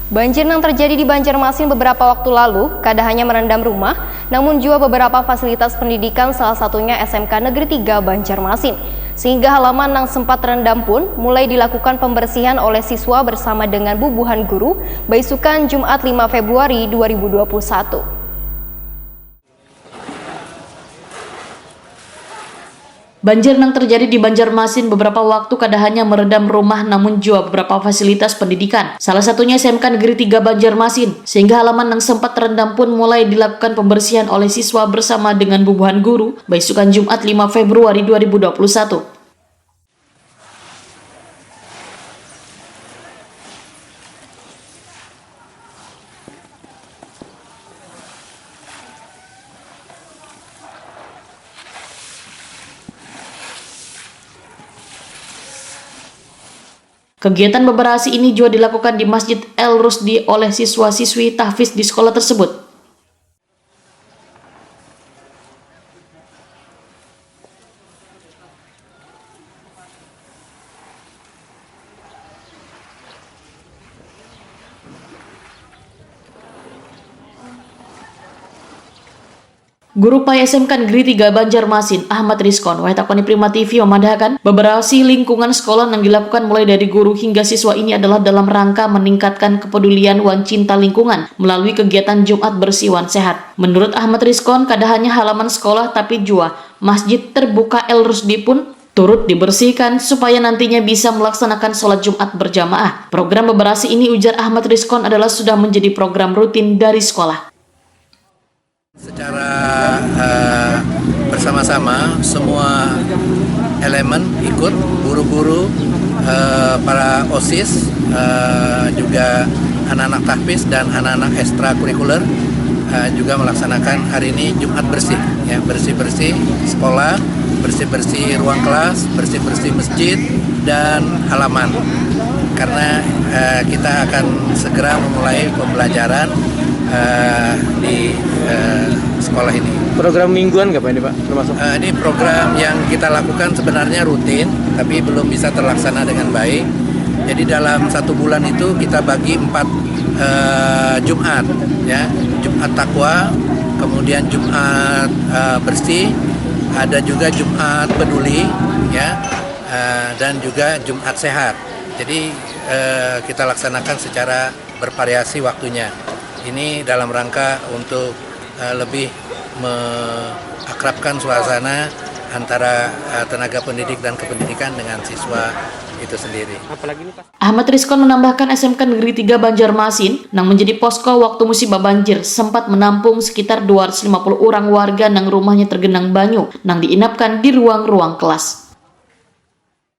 Banjir yang terjadi di Banjarmasin beberapa waktu lalu kada hanya merendam rumah, namun juga beberapa fasilitas pendidikan, salah satunya SMK Negeri 3 Banjarmasin. Sehingga halaman yang sempat terendam pun mulai dilakukan pembersihan oleh siswa bersama dengan bubuhan guru, beisukan Jumat 5 Februari 2021. Banjir yang terjadi di Banjarmasin beberapa waktu kada hanya merendam rumah namun juga beberapa fasilitas pendidikan. Salah satunya SMK Negeri 3 Banjarmasin. Sehingga halaman yang sempat terendam pun mulai dilakukan pembersihan oleh siswa bersama dengan bubuhan guru, beisukan Jumat 5 Februari 2021. Kegiatan beberasi ini juga dilakukan di Masjid El Rusdi oleh siswa-siswi tahfiz di sekolah tersebut. Guru PAI SMK Negeri 3 Banjarmasin, Ahmad Rizkon, Waitakoni Prima TV memandahkan beberapa lingkungan sekolah yang dilakukan mulai dari guru hingga siswa ini adalah dalam rangka meningkatkan kepedulian wan cinta lingkungan melalui kegiatan Jumat Bersih Wan Sehat. Menurut Ahmad Rizkon, kada hanya halaman sekolah tapi juga Masjid Terbuka El Rusdi pun turut dibersihkan supaya nantinya bisa melaksanakan sholat Jumat berjamaah. Program beberasi ini, ujar Ahmad Rizkon, adalah sudah menjadi program rutin dari sekolah. Secara bersama-sama semua elemen ikut, guru-guru, para OSIS, juga anak-anak tahfiz dan anak-anak ekstrakurikuler juga melaksanakan hari ini Jumat bersih, ya, bersih-bersih sekolah, bersih-bersih ruang kelas, bersih-bersih masjid dan halaman. Karena kita akan segera memulai pembelajaran di sekolah ini. Program mingguan nggak Pak ini Pak? Termasuk? Ini program yang kita lakukan sebenarnya rutin, tapi belum bisa terlaksana dengan baik. Jadi dalam 1 bulan itu kita bagi 4 Jumat, ya, Jumat Takwa, kemudian Jumat Bersih, ada juga Jumat Peduli, ya, dan juga Jumat Sehat. Jadi kita laksanakan secara bervariasi waktunya. Ini dalam rangka untuk lebih mengakrabkan suasana antara tenaga pendidik dan kependidikan dengan siswa itu sendiri. Ahmad Rizkon menambahkan SMK Negeri 3 Banjarmasin yang menjadi posko waktu musibah banjir sempat menampung sekitar 250 orang warga yang rumahnya tergenang banyu yang diinapkan di ruang-ruang kelas.